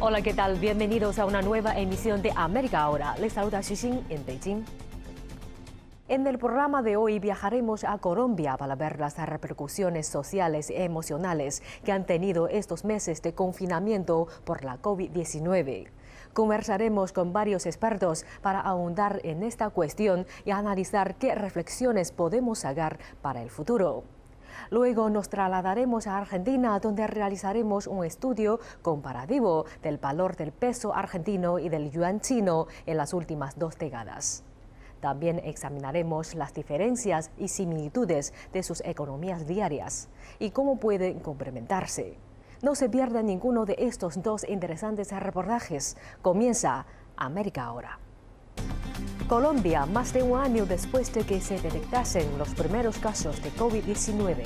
Hola, ¿qué tal? Bienvenidos a una nueva emisión de América Ahora. Les saluda Xixin en Beijing. En el programa de hoy viajaremos a Colombia para ver las repercusiones sociales y emocionales que han tenido estos meses de confinamiento por la COVID-19. Conversaremos con varios expertos para ahondar en esta cuestión y analizar qué reflexiones podemos sacar para el futuro. Luego nos trasladaremos a Argentina, donde realizaremos un estudio comparativo del valor del peso argentino y del yuan chino en las últimas 2 décadas. También examinaremos las diferencias y similitudes de sus economías diarias y cómo pueden complementarse. No se pierda ninguno de estos 2 interesantes reportajes. Comienza América Ahora. Colombia, más de un año después de que se detectasen los primeros casos de COVID-19.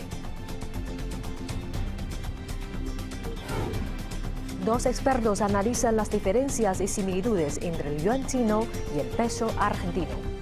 2 expertos analizan las diferencias y similitudes entre el yuan chino y el peso argentino.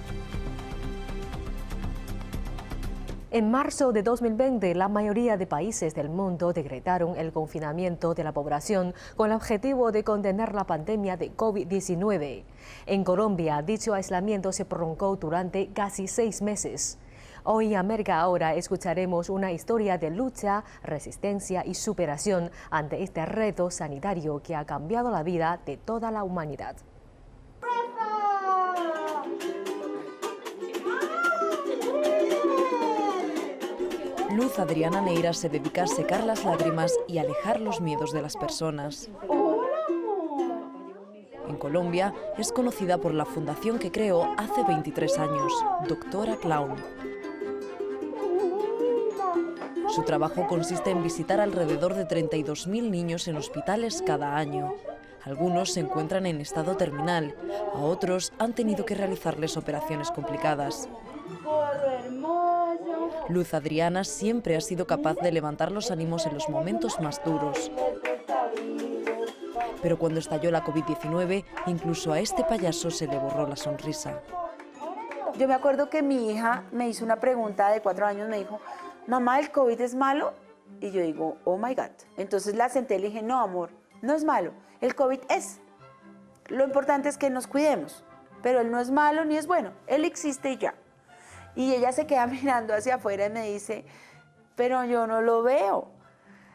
En marzo de 2020, la mayoría de países del mundo decretaron el confinamiento de la población con el objetivo de contener la pandemia de COVID-19. En Colombia, dicho aislamiento se prolongó durante casi 6 meses. Hoy en América Ahora escucharemos una historia de lucha, resistencia y superación ante este reto sanitario que ha cambiado la vida de toda la humanidad. Luz Adriana Neira se dedica a secar las lágrimas y alejar los miedos de las personas. En Colombia es conocida por la fundación que creó hace 23 años, Doctora Clown. Su trabajo consiste en visitar alrededor de 32.000 niños en hospitales cada año. Algunos se encuentran en estado terminal, a otros han tenido que realizarles operaciones complicadas. Luz Adriana siempre ha sido capaz de levantar los ánimos en los momentos más duros. Pero cuando estalló la COVID-19, incluso a este payaso se le borró la sonrisa. Yo me acuerdo que mi hija me hizo una pregunta de 4 años, me dijo, mamá, ¿el COVID es malo? Y yo digo, oh my God. Entonces la senté y le dije, no, amor, no es malo, el COVID es. Lo importante es que nos cuidemos, pero él no es malo ni es bueno, él existe y ya. Y ella se queda mirando hacia afuera y me dice, pero yo no lo veo.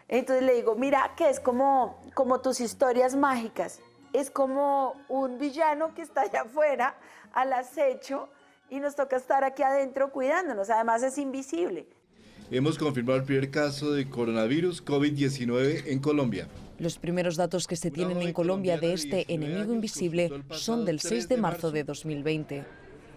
Entonces le digo, mira, que es como tus historias mágicas. Es como un villano que está allá afuera al acecho y nos toca estar aquí adentro cuidándonos. Además es invisible. Hemos confirmado el primer caso de coronavirus COVID-19 en Colombia. Los primeros datos que se tienen en Colombia de este enemigo invisible son del 6 de marzo de 2020.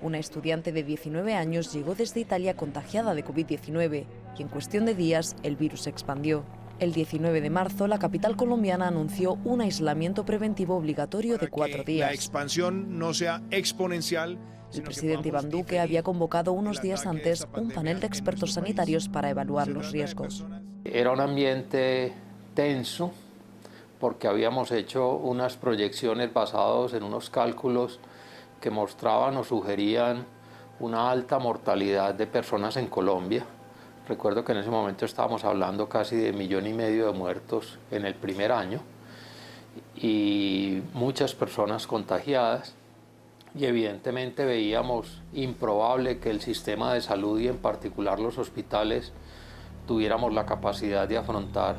Una estudiante de 19 años llegó desde Italia contagiada de COVID-19 y en cuestión de días el virus se expandió. El 19 de marzo, la capital colombiana anunció un aislamiento preventivo obligatorio de 4 días. La expansión no sea exponencial. El presidente Iván Duque había convocado unos días antes un panel de expertos sanitarios para evaluar los riesgos. Era un ambiente tenso porque habíamos hecho unas proyecciones basadas en unos cálculos que mostraban o sugerían una alta mortalidad de personas en Colombia. Recuerdo que en ese momento estábamos hablando casi de 1,5 millones de muertos en el primer año y muchas personas contagiadas, y evidentemente veíamos improbable que el sistema de salud y en particular los hospitales tuviéramos la capacidad de afrontar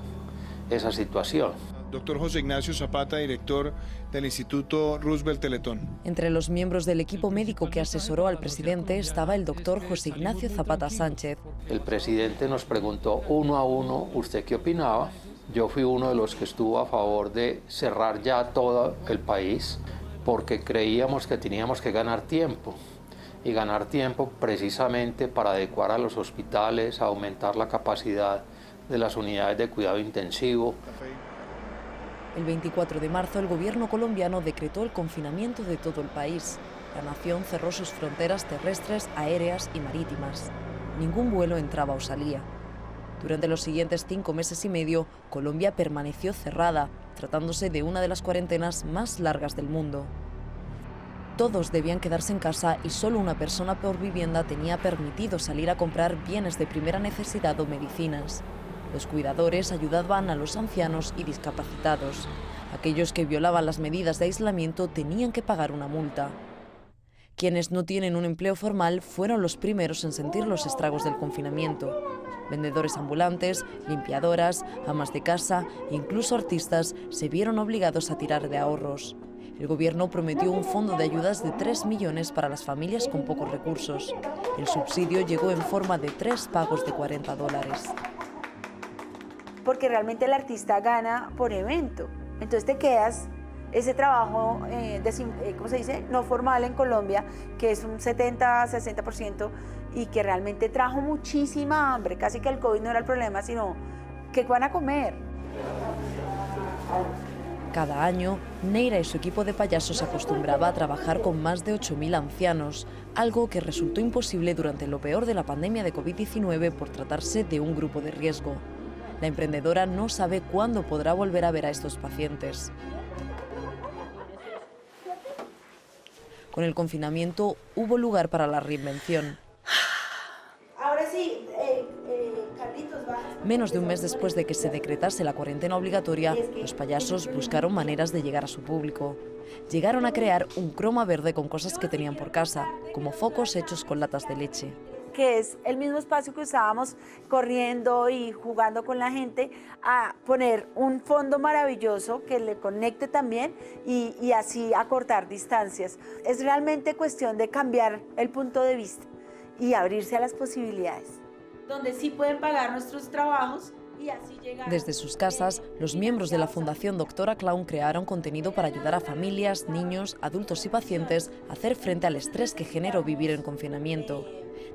esa situación. Doctor José Ignacio Zapata, director del Instituto Roosevelt Teletón. Entre los miembros del equipo médico que asesoró al presidente estaba el doctor José Ignacio Zapata Sánchez. El presidente nos preguntó uno a uno, ¿usted qué opinaba? Yo fui uno de los que estuvo a favor de cerrar ya todo el país porque creíamos que teníamos que ganar tiempo. Y ganar tiempo precisamente para adecuar a los hospitales, aumentar la capacidad de las unidades de cuidado intensivo. El 24 de marzo el gobierno colombiano decretó el confinamiento de todo el país. La nación cerró sus fronteras terrestres, aéreas y marítimas. Ningún vuelo entraba o salía. Durante los siguientes 5 meses y medio, Colombia permaneció cerrada, tratándose de una de las cuarentenas más largas del mundo. Todos debían quedarse en casa y solo una persona por vivienda tenía permitido salir a comprar bienes de primera necesidad o medicinas. Los cuidadores ayudaban a los ancianos y discapacitados. Aquellos que violaban las medidas de aislamiento tenían que pagar una multa. Quienes no tienen un empleo formal fueron los primeros en sentir los estragos del confinamiento. Vendedores ambulantes, limpiadoras, amas de casa e incluso artistas se vieron obligados a tirar de ahorros. El gobierno prometió un fondo de ayudas de 3 millones para las familias con pocos recursos. El subsidio llegó en forma de 3 pagos de $40. Porque realmente el artista gana por evento. Entonces te quedas ese trabajo, ¿cómo se dice? No formal en Colombia, que es un 70-60% y que realmente trajo muchísima hambre. Casi que el COVID no era el problema, sino que van a comer. Cada año, Neira y su equipo de payasos acostumbraba a trabajar con más de 8.000 ancianos, algo que resultó imposible durante lo peor de la pandemia de COVID-19 por tratarse de un grupo de riesgo. La emprendedora no sabe cuándo podrá volver a ver a estos pacientes. Con el confinamiento hubo lugar para la reinvención. Ahora sí, Carlitos, va. Menos de un mes después de que se decretase la cuarentena obligatoria, los payasos buscaron maneras de llegar a su público. Llegaron a crear un croma verde con cosas que tenían por casa, como focos hechos con latas de leche. Que es el mismo espacio que usábamos corriendo y jugando con la gente, a poner un fondo maravilloso que le conecte también y así acortar distancias. Es realmente cuestión de cambiar el punto de vista y abrirse a las posibilidades, donde sí pueden pagar nuestros trabajos y así llegar. Desde sus casas, los miembros de la Fundación Doctora Clown crearon contenido para ayudar a familias, niños, adultos y pacientes a hacer frente al estrés que generó vivir en confinamiento.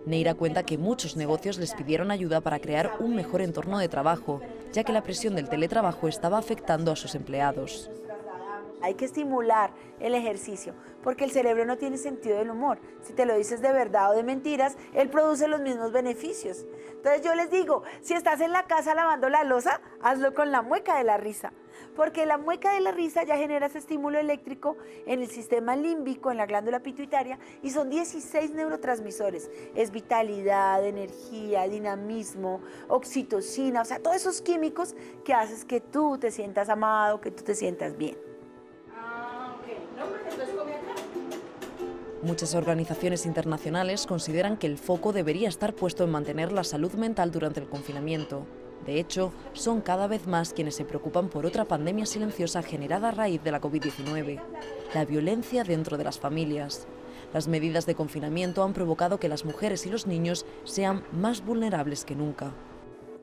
Neira cuenta que muchos negocios les pidieron ayuda para crear un mejor entorno de trabajo, ya que la presión del teletrabajo estaba afectando a sus empleados. Hay que estimular el ejercicio, porque el cerebro no tiene sentido del humor. Si te lo dices de verdad o de mentiras, él produce los mismos beneficios. Entonces yo les digo, si estás en la casa lavando la loza, hazlo con la mueca de la risa, porque la mueca de la risa ya genera ese estímulo eléctrico en el sistema límbico, en la glándula pituitaria, y son 16 neurotransmisores. Es vitalidad, energía, dinamismo, oxitocina, o sea, todos esos químicos que hacen que tú te sientas amado, que tú te sientas bien. Muchas organizaciones internacionales consideran que el foco debería estar puesto en mantener la salud mental durante el confinamiento. De hecho, son cada vez más quienes se preocupan por otra pandemia silenciosa generada a raíz de la COVID-19, la violencia dentro de las familias. Las medidas de confinamiento han provocado que las mujeres y los niños sean más vulnerables que nunca.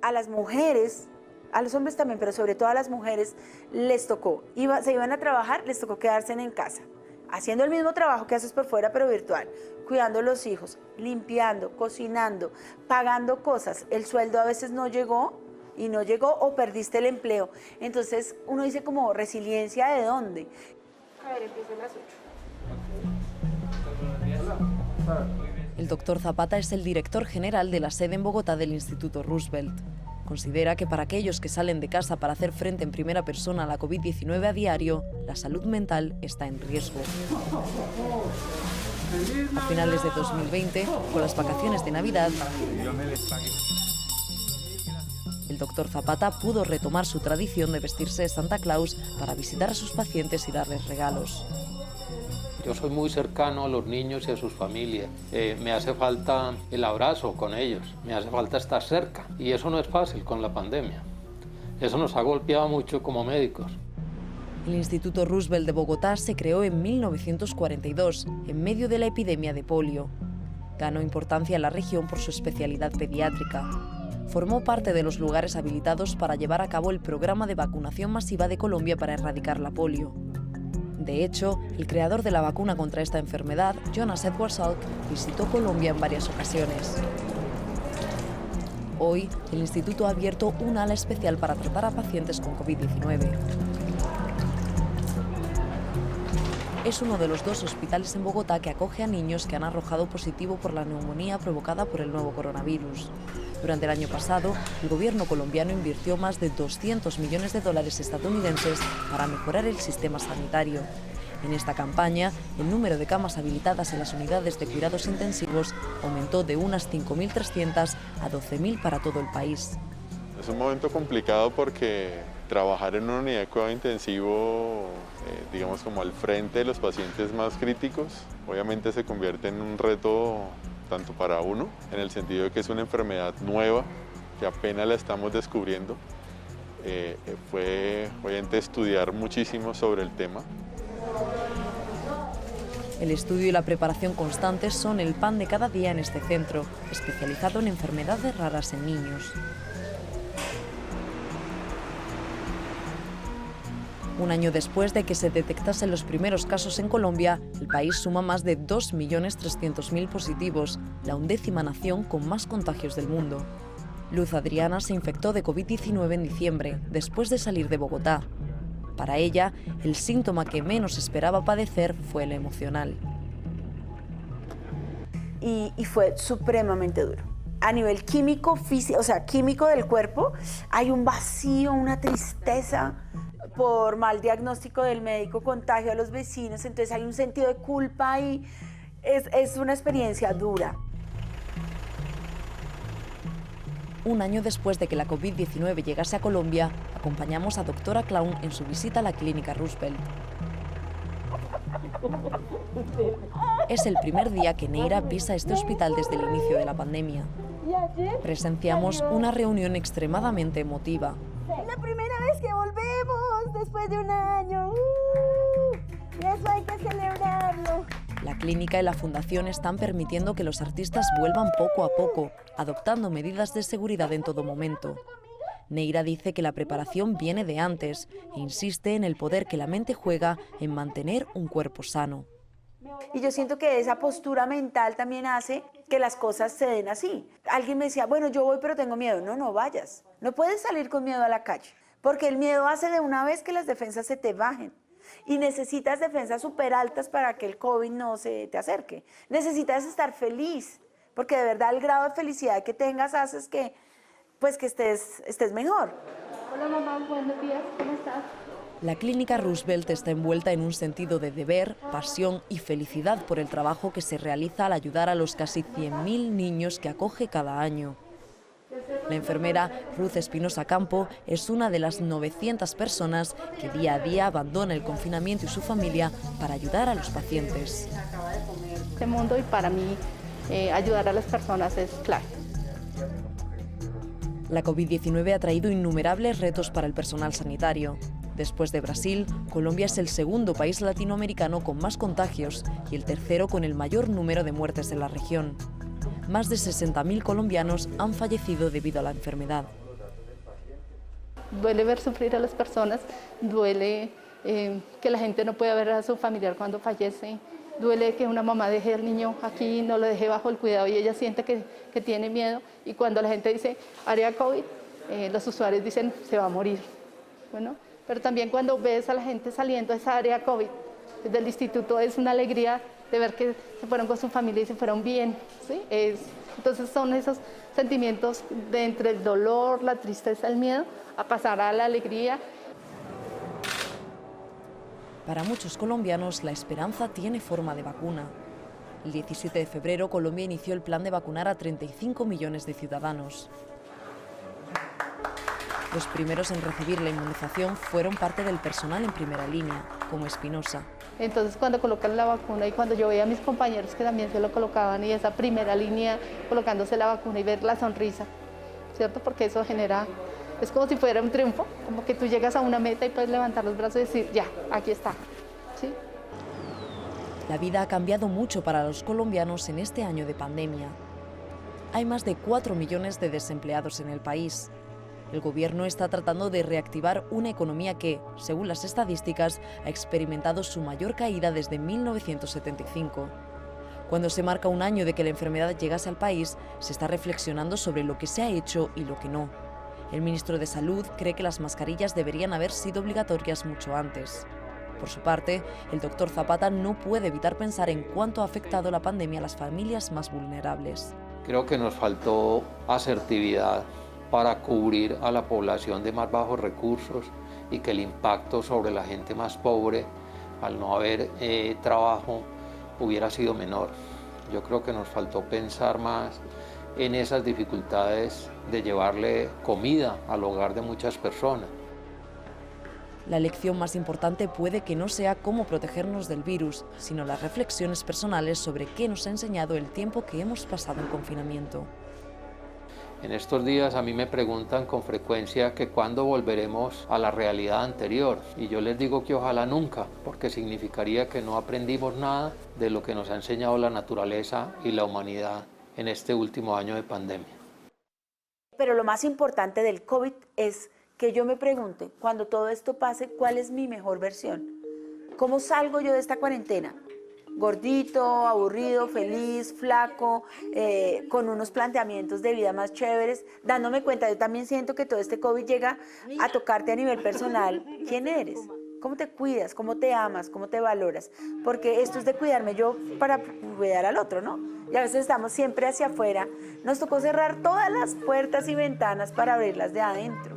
A las mujeres, a los hombres también, pero sobre todo a las mujeres, les tocó, se iban a trabajar, les tocó quedarse en casa, haciendo el mismo trabajo que haces por fuera, pero virtual, cuidando a los hijos, limpiando, cocinando, pagando cosas. El sueldo a veces no llegó o perdiste el empleo. Entonces uno dice como, ¿resiliencia de dónde? A ver, empiezan las 8. El doctor Zapata es el director general de la sede en Bogotá del Instituto Roosevelt. Considera que para aquellos que salen de casa para hacer frente en primera persona a la COVID-19 a diario, la salud mental está en riesgo. A finales de 2020, con las vacaciones de Navidad, el doctor Zapata pudo retomar su tradición de vestirse de Santa Claus para visitar a sus pacientes y darles regalos. Yo soy muy cercano a los niños y a sus familias. Me hace falta el abrazo con ellos, me hace falta estar cerca. Y eso no es fácil con la pandemia. Eso nos ha golpeado mucho como médicos. El Instituto Roosevelt de Bogotá se creó en 1942, en medio de la epidemia de polio. Ganó importancia en la región por su especialidad pediátrica. Formó parte de los lugares habilitados para llevar a cabo el programa de vacunación masiva de Colombia para erradicar la polio. De hecho, el creador de la vacuna contra esta enfermedad, Jonas Edward Salk, visitó Colombia en varias ocasiones. Hoy, el instituto ha abierto un ala especial para tratar a pacientes con COVID-19. Es uno de los 2 hospitales en Bogotá que acoge a niños que han arrojado positivo por la neumonía provocada por el nuevo coronavirus. Durante el año pasado, el gobierno colombiano invirtió más de $200 millones estadounidenses para mejorar el sistema sanitario. En esta campaña, el número de camas habilitadas en las unidades de cuidados intensivos aumentó de unas 5.300 a 12.000 para todo el país. Es un momento complicado porque trabajar en una unidad de cuidado intensivo, digamos como al frente de los pacientes más críticos, obviamente se convierte en un reto tanto para uno, en el sentido de que es una enfermedad nueva, que apenas la estamos descubriendo. Fue obviamente estudiar muchísimo sobre el tema. El estudio y la preparación constantes son el pan de cada día en este centro, especializado en enfermedades raras en niños. Un año después de que se detectasen los primeros casos en Colombia, el país suma más de 2.300.000 positivos, la 11ª nación con más contagios del mundo. Luz Adriana se infectó de COVID-19 en diciembre, después de salir de Bogotá. Para ella, el síntoma que menos esperaba padecer fue el emocional. Y fue supremamente duro. A nivel químico, físico, o sea, químico del cuerpo, hay un vacío, una tristeza por mal diagnóstico del médico, contagio a los vecinos, entonces hay un sentido de culpa y es una experiencia dura. Un año después de que la COVID-19 llegase a Colombia, acompañamos a Dra. Clown en su visita a la Clínica Roosevelt. Es el primer día que Neira pisa este hospital desde el inicio de la pandemia. Presenciamos una reunión extremadamente emotiva. La primera vez que volvemos después de un año. Y eso hay que celebrarlo. La clínica y la fundación están permitiendo que los artistas vuelvan poco a poco, adoptando medidas de seguridad en todo momento. Neira dice que la preparación viene de antes e insiste en el poder que la mente juega en mantener un cuerpo sano. Y yo siento que esa postura mental también hace que las cosas se den así. Alguien me decía, bueno, yo voy pero tengo miedo. No, no vayas. No puedes salir con miedo a la calle, porque el miedo hace de una vez que las defensas se te bajen. Y necesitas defensas súper altas para que el COVID no se te acerque. Necesitas estar feliz, porque de verdad el grado de felicidad que tengas hace que, pues, que estés mejor. Hola mamá, buenos días, ¿cómo estás? La Clínica Roosevelt está envuelta en un sentido de deber, pasión y felicidad por el trabajo que se realiza al ayudar a los casi 100.000 niños que acoge cada año. La enfermera Ruth Espinosa Campo es una de las 900 personas que día a día abandona el confinamiento y su familia para ayudar a los pacientes. Este mundo y para mí ayudar a las personas es clave. La COVID-19 ha traído innumerables retos para el personal sanitario. Después de Brasil, Colombia es el segundo país latinoamericano con más contagios y el tercero con el mayor número de muertes en la región. Más de 60.000 colombianos han fallecido debido a la enfermedad. Duele ver sufrir a las personas, duele que la gente no pueda ver a su familiar cuando fallece, duele que una mamá deje al niño aquí, no lo deje bajo el cuidado y ella siente que tiene miedo. Y cuando la gente dice área COVID, los usuarios dicen se va a morir. Bueno, pero también cuando ves a la gente saliendo de esa área COVID, desde el instituto es una alegría de ver que se fueron con su familia y se fueron bien, ¿sí? Entonces son esos sentimientos de entre el dolor, la tristeza, el miedo, a pasar a la alegría. Para muchos colombianos, la esperanza tiene forma de vacuna. El 17 de febrero, Colombia inició el plan de vacunar a 35 millones de ciudadanos. Los primeros en recibir la inmunización fueron parte del personal en primera línea, como Espinosa. Entonces cuando colocan la vacuna y cuando yo veía a mis compañeros que también se lo colocaban y esa primera línea colocándose la vacuna y ver la sonrisa, ¿cierto? Porque eso genera, es como si fuera un triunfo, como que tú llegas a una meta y puedes levantar los brazos y decir, ya, aquí está, ¿sí? La vida ha cambiado mucho para los colombianos en este año de pandemia. Hay más de 4 millones de desempleados en el país. El gobierno está tratando de reactivar una economía que, según las estadísticas, ha experimentado su mayor caída desde 1975. Cuando se marca un año de que la enfermedad llegase al país, se está reflexionando sobre lo que se ha hecho y lo que no. El ministro de Salud cree que las mascarillas deberían haber sido obligatorias mucho antes. Por su parte, el doctor Zapata no puede evitar pensar en cuánto ha afectado la pandemia a las familias más vulnerables. Creo que nos faltó asertividad para cubrir a la población de más bajos recursos y que el impacto sobre la gente más pobre, al no haber trabajo, hubiera sido menor. Yo creo que nos faltó pensar más en esas dificultades de llevarle comida al hogar de muchas personas. La lección más importante puede que no sea cómo protegernos del virus, sino las reflexiones personales sobre qué nos ha enseñado el tiempo que hemos pasado en confinamiento. En estos días a mí me preguntan con frecuencia que cuándo volveremos a la realidad anterior, y yo les digo que ojalá nunca, porque significaría que no aprendimos nada de lo que nos ha enseñado la naturaleza y la humanidad en este último año de pandemia. Pero lo más importante del COVID es que yo me pregunte, cuando todo esto pase, ¿cuál es mi mejor versión? ¿Cómo salgo yo de esta cuarentena? Gordito, aburrido, feliz, flaco, con unos planteamientos de vida más chéveres, dándome cuenta, yo también siento que todo este COVID llega a tocarte a nivel personal. ¿Quién eres? ¿Cómo te cuidas? ¿Cómo te amas? ¿Cómo te valoras? Porque esto es de cuidarme yo para cuidar al otro, ¿no? Y a veces estamos siempre hacia afuera. Nos tocó cerrar todas las puertas y ventanas para abrirlas de adentro,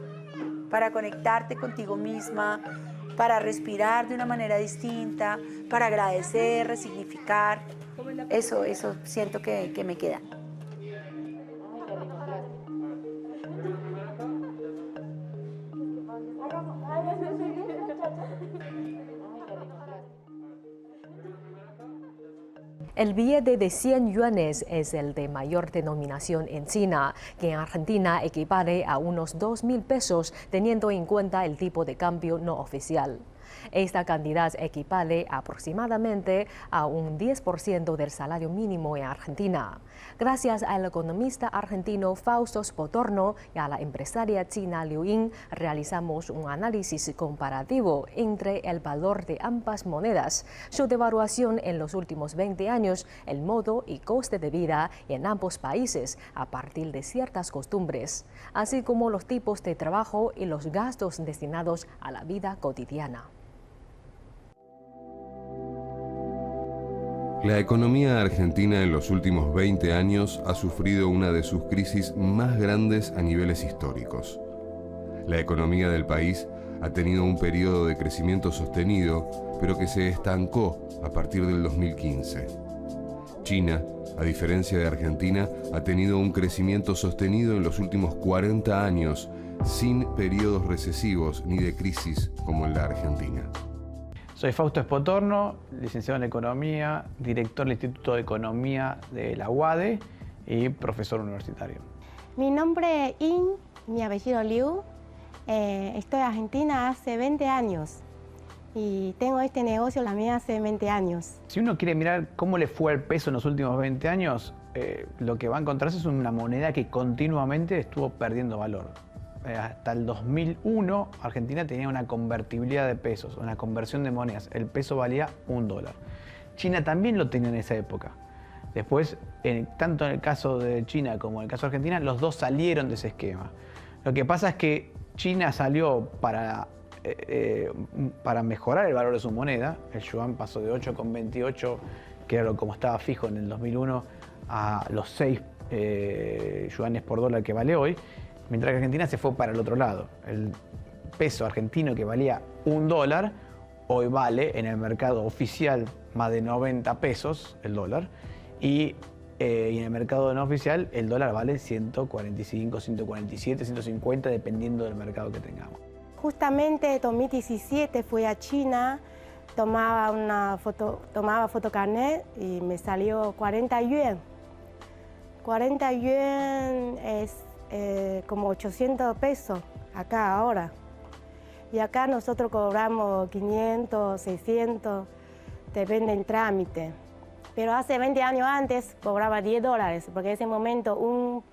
para conectarte contigo misma, para respirar de una manera distinta, para agradecer, resignificar. Eso siento que me queda. El billete de 100 yuanes es el de mayor denominación en China, que en Argentina equivale a unos 2.000 pesos, teniendo en cuenta el tipo de cambio no oficial. Esta cantidad equivale aproximadamente a un 10% del salario mínimo en Argentina. Gracias al economista argentino Fausto Spotorno y a la empresaria china Liu Ying, realizamos un análisis comparativo entre el valor de ambas monedas, su devaluación en los últimos 20 años, el modo y coste de vida en ambos países a partir de ciertas costumbres, así como los tipos de trabajo y los gastos destinados a la vida cotidiana. La economía argentina en los últimos 20 años ha sufrido una de sus crisis más grandes a niveles históricos. La economía del país ha tenido un periodo de crecimiento sostenido, pero que se estancó a partir del 2015. China, a diferencia de Argentina, ha tenido un crecimiento sostenido en los últimos 40 años, sin periodos recesivos ni de crisis como en la Argentina. Soy Fausto Spotorno, licenciado en Economía, director del Instituto de Economía de la UADE y profesor universitario. Mi nombre es Ying, mi apellido Liu. Estoy en Argentina hace 20 años y tengo este negocio también hace 20 años. Si uno quiere mirar cómo le fue al peso en los últimos 20 años, lo que va a encontrarse es una moneda que continuamente estuvo perdiendo valor. Hasta el 2001, Argentina tenía una convertibilidad de pesos, una conversión de monedas. El peso valía $1. China también lo tenía en esa época. Después, tanto en el caso de China como en el caso de Argentina, los dos salieron de ese esquema. Lo que pasa es que China salió para mejorar el valor de su moneda. El yuan pasó de 8,28, que era como estaba fijo en el 2001, a los 6 yuanes por dólar que vale hoy. Mientras que Argentina se fue para el otro lado. El peso argentino que valía $1, hoy vale en el mercado oficial más de 90 pesos el dólar. Y en el mercado no oficial el dólar vale 145, 147, 150, dependiendo del mercado que tengamos. Justamente en 2017 fui a China, tomaba fotocarnet y me salió 40 yuan. 40 yuan es como 800 pesos acá ahora. Y acá nosotros cobramos 500, 600, depende del trámite. Pero hace 20 años antes cobraba $10, porque en ese momento un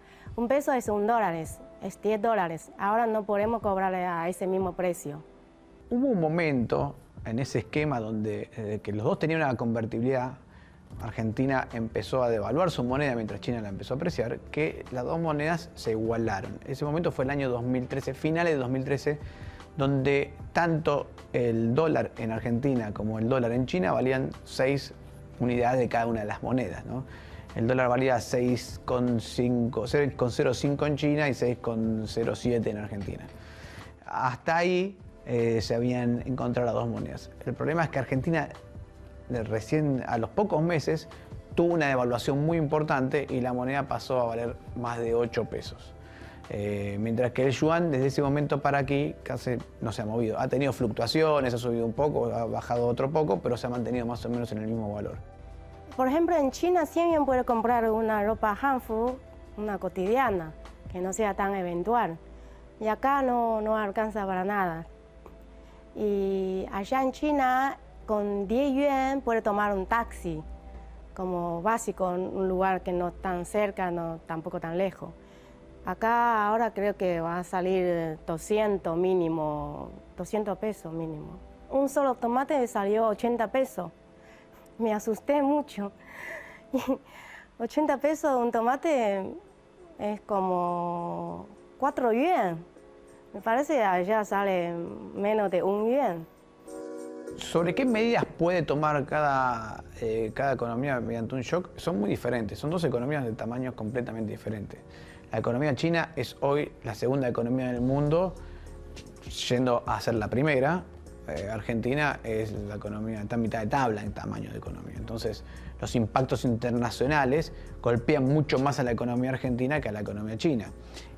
peso es $1, es $10. Ahora no podemos cobrar a ese mismo precio. Hubo un momento en ese esquema donde que los dos tenían una convertibilidad. Argentina empezó a devaluar su moneda mientras China la empezó a apreciar, que las dos monedas se igualaron. Ese momento fue el año 2013, finales de 2013, donde tanto el dólar en Argentina como el dólar en China valían 6 unidades de cada una de las monedas, ¿no? El dólar valía 6,05 en China y 6,07 en Argentina. Hasta ahí se habían encontrado las dos monedas. El problema es que Argentina recién a los pocos meses tuvo una devaluación muy importante y la moneda pasó a valer más de 8 pesos. Mientras que el yuan desde ese momento para aquí casi no se ha movido. Ha tenido fluctuaciones, ha subido un poco, ha bajado otro poco, pero se ha mantenido más o menos en el mismo valor. Por ejemplo, en China 100 yuan puede comprar una ropa hanfu, una cotidiana, que no sea tan eventual. Y acá no alcanza para nada. Y allá en China, con 10 yuan puede tomar un taxi, como básico, en un lugar que no tan cerca, no tampoco tan lejos. Acá ahora creo que va a salir 200 mínimo, 200 pesos mínimo. Un solo tomate salió 80 pesos. Me asusté mucho. 80 pesos un tomate es como 4 yuan. Me parece que allá sale menos de 1 yuan. ¿Sobre qué medidas puede tomar cada economía mediante un shock? Son muy diferentes, son dos economías de tamaños completamente diferentes. La economía china es hoy la segunda economía del mundo, yendo a ser la primera. Argentina es la economía, está en mitad de tabla en tamaño de economía. Entonces, los impactos internacionales golpean mucho más a la economía argentina que a la economía china.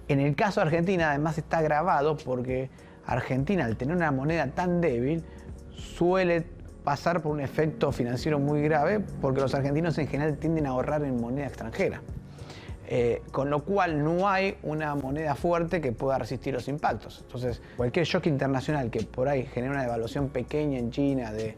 En el caso de Argentina, además, está agravado porque Argentina, al tener una moneda tan débil, suele pasar por un efecto financiero muy grave porque los argentinos en general tienden a ahorrar en moneda extranjera. Con lo cual no hay una moneda fuerte que pueda resistir los impactos. Entonces, cualquier shock internacional que por ahí genere una devaluación pequeña en China de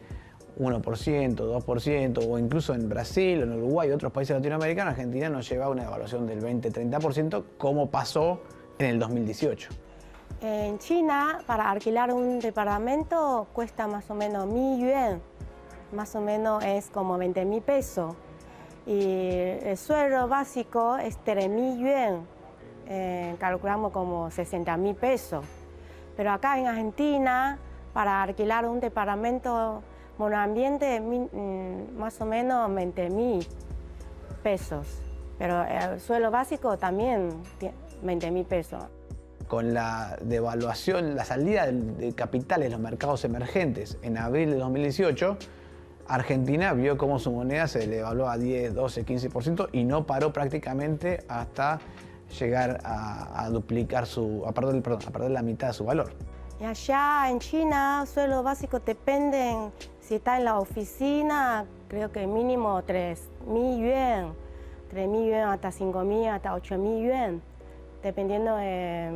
1%, 2%, o incluso en Brasil, en Uruguay y otros países latinoamericanos, Argentina nos lleva a una devaluación del 20-30%, como pasó en el 2018. En China, para alquilar un departamento cuesta más o menos 1.000 yuan, más o menos es como 20.000 pesos. Y el sueldo básico es 3.000 yuan, calculamos como 60.000 pesos. Pero acá en Argentina, para alquilar un departamento monoambiente, más o menos 20.000 pesos. Pero el sueldo básico también 20.000 pesos. Con la devaluación, la salida de capitales de los mercados emergentes en abril de 2018, Argentina vio cómo su moneda se devaluó a 10, 12, 15% y no paró prácticamente hasta llegar a duplicar a perder la mitad de su valor. Y allá en China, sueldo básico depende, si está en la oficina, creo que mínimo 3.000 yuan, 3.000 yuan hasta 5.000, hasta 8.000 yuan, dependiendo de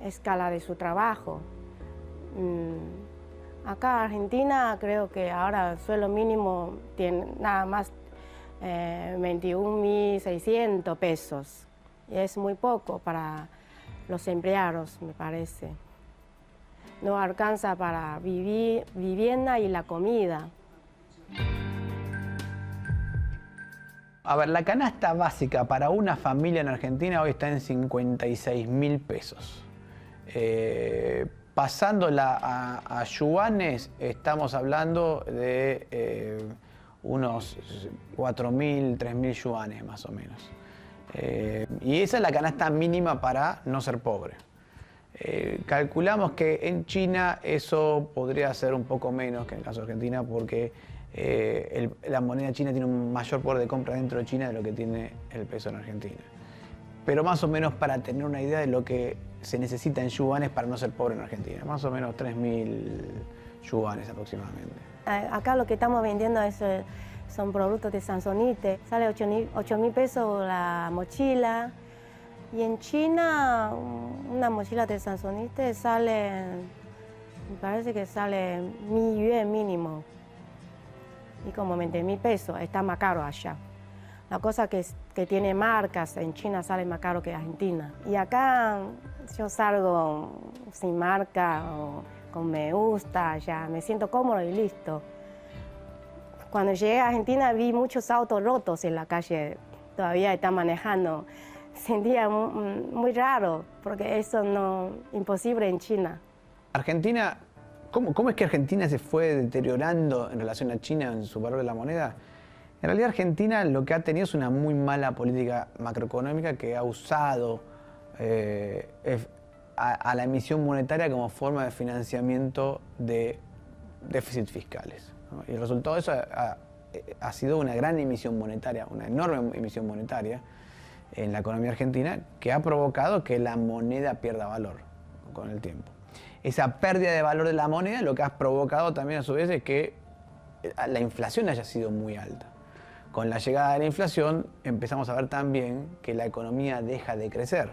la escala de su trabajo. Acá en Argentina creo que ahora el sueldo mínimo tiene nada más 21.600 pesos. Y es muy poco para los empleados, me parece. No alcanza para vivir, vivienda y la comida. A ver, la canasta básica para una familia en Argentina hoy está en 56.000 pesos. Pasándola a yuanes, estamos hablando de unos 4.000, 3.000 yuanes más o menos. Y esa es la canasta mínima para no ser pobre. Calculamos que en China eso podría ser un poco menos que en el caso de Argentina porque la moneda china tiene un mayor poder de compra dentro de China de lo que tiene el peso en Argentina. Pero más o menos para tener una idea de lo que se necesita en yuanes para no ser pobre en Argentina. Más o menos 3.000 yuanes aproximadamente. Acá lo que estamos vendiendo son productos de Samsonite. Sale 8.000 pesos la mochila. Y en China una mochila de Samsonite sale, me parece que sale 1.000 yuan mínimo. Y como 20.000 pesos, está más caro allá. La cosa que tiene marcas en China sale más caro que en Argentina. Y acá yo salgo sin marca o con me gusta, ya me siento cómodo y listo. Cuando llegué a Argentina vi muchos autos rotos en la calle, todavía están manejando. Sentía muy raro, porque eso no imposible en China. Argentina, ¿cómo es que Argentina se fue deteriorando en relación a China en su valor de la moneda? En realidad Argentina lo que ha tenido es una muy mala política macroeconómica que ha usado a la emisión monetaria como forma de financiamiento de déficits fiscales, ¿no? Y el resultado de eso ha sido una gran emisión monetaria, una enorme emisión monetaria en la economía argentina, que ha provocado que la moneda pierda valor con el tiempo. Esa pérdida de valor de la moneda lo que ha provocado también a su vez es que la inflación haya sido muy alta. Con la llegada de la inflación empezamos a ver también que la economía deja de crecer.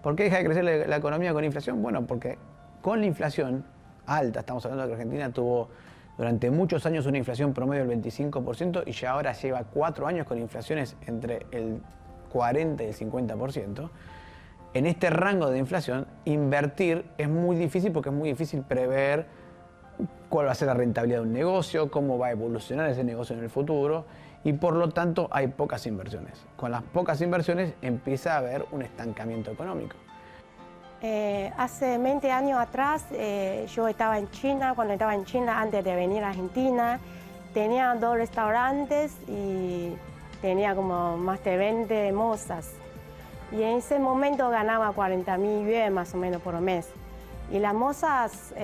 ¿Por qué deja de crecer la economía con inflación? Bueno, porque con la inflación alta, estamos hablando de que Argentina tuvo durante muchos años una inflación promedio del 25% y ya ahora lleva 4 años con inflaciones entre el 40 y el 50%. En este rango de inflación, invertir es muy difícil porque es muy difícil prever cuál va a ser la rentabilidad de un negocio, cómo va a evolucionar ese negocio en el futuro y por lo tanto hay pocas inversiones. Con las pocas inversiones empieza a haber un estancamiento económico. Hace 20 años atrás yo estaba en China, cuando estaba en China antes de venir a Argentina, tenía 2 restaurantes y tenía como más de 20 mozas. Y en ese momento ganaba 40.000 yuan más o menos por mes. Y las mozas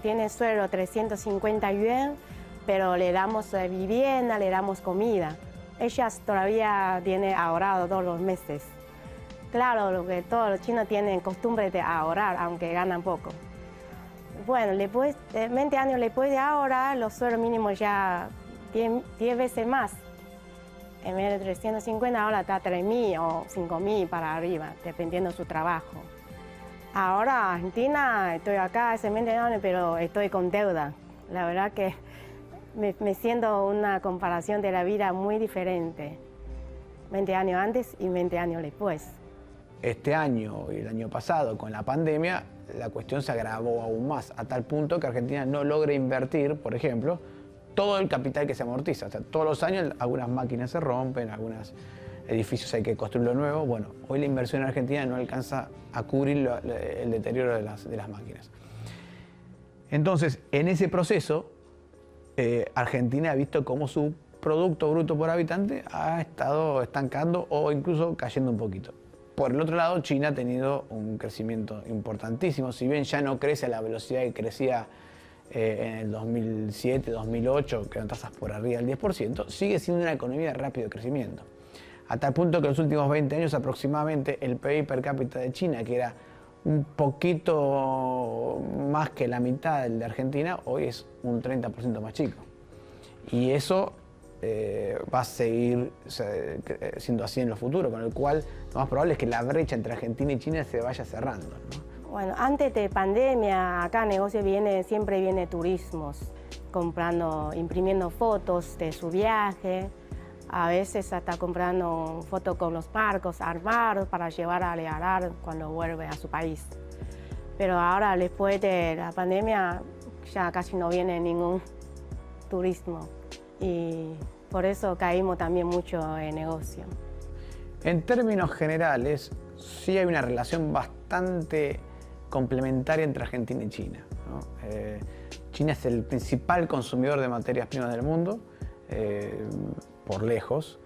tienen sueldo 350 yuan, pero le damos vivienda, le damos comida. Ellas todavía tienen ahorrado todos los meses. Claro, lo que todos los chinos tienen costumbre de ahorrar, aunque ganan poco. Bueno, después, 20 años después de ahora, los sueldos mínimos ya 10 veces más. En vez de 350, ahora está 3.000 o 5.000 para arriba, dependiendo de su trabajo. Ahora, Argentina, estoy acá hace 20 años, pero estoy con deuda. La verdad que me siento una comparación de la vida muy diferente. 20 años antes y 20 años después. Este año y el año pasado, con la pandemia, la cuestión se agravó aún más, a tal punto que Argentina no logra invertir, por ejemplo, todo el capital que se amortiza. O sea, todos los años algunas máquinas se rompen, algunos edificios hay que construirlo nuevo. Bueno, hoy la inversión en Argentina no alcanza a cubrir el deterioro de las máquinas. Entonces, en ese proceso, Argentina ha visto cómo su Producto Bruto por habitante ha estado estancando o incluso cayendo un poquito. Por el otro lado, China ha tenido un crecimiento importantísimo. Si bien ya no crece a la velocidad que crecía en el 2007, 2008, que eran tasas por arriba del 10%, sigue siendo una economía de rápido crecimiento. A tal punto que en los últimos 20 años aproximadamente el PIB per cápita de China, que era un poquito más que la mitad del de Argentina, hoy es un 30% más chico. Y eso va a seguir siendo así en lo futuro, con el cual lo más probable es que la brecha entre Argentina y China se vaya cerrando, ¿no? Bueno, antes de pandemia, acá negocio siempre viene turismos, imprimiendo fotos de su viaje, a veces hasta comprando fotos con los barcos armados para llevar a Learar cuando vuelve a su país. Pero ahora, después de la pandemia, ya casi no viene ningún turismo y por eso caímos también mucho en negocio. En términos generales, sí hay una relación bastante complementaria entre Argentina y China, ¿no? China es el principal consumidor de materias primas del mundo, por lejos,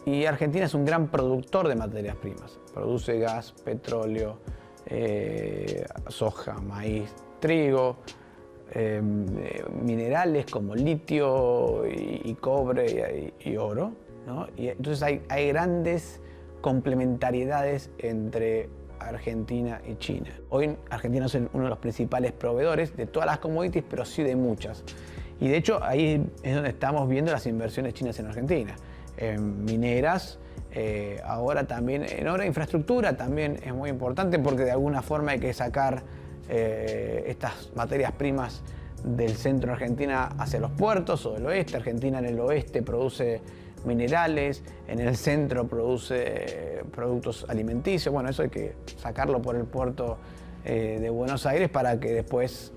y Argentina es un gran productor de materias primas. Produce gas, petróleo, soja, maíz, trigo, minerales como litio y cobre y oro, ¿no? Y entonces hay grandes complementariedades entre Argentina y China. Hoy Argentina es uno de los principales proveedores de todas las commodities, pero sí de muchas. Y de hecho ahí es donde estamos viendo las inversiones chinas en Argentina. En mineras, ahora también en obra de infraestructura también es muy importante porque de alguna forma hay que sacar estas materias primas del centro de Argentina hacia los puertos o del oeste. Argentina en el oeste produce minerales, en el centro produce productos alimenticios. Bueno, eso hay que sacarlo por el puerto de Buenos Aires para que después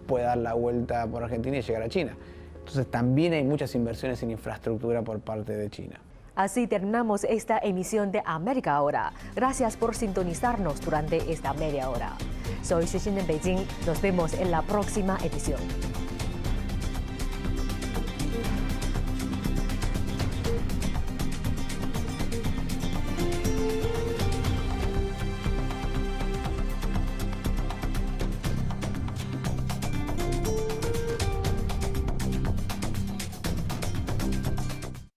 pueda dar la vuelta por Argentina y llegar a China. Entonces también hay muchas inversiones en infraestructura por parte de China. Así terminamos esta emisión de América Ahora. Gracias por sintonizarnos durante esta media hora. Soy Xixin en Beijing. Nos vemos en la próxima edición.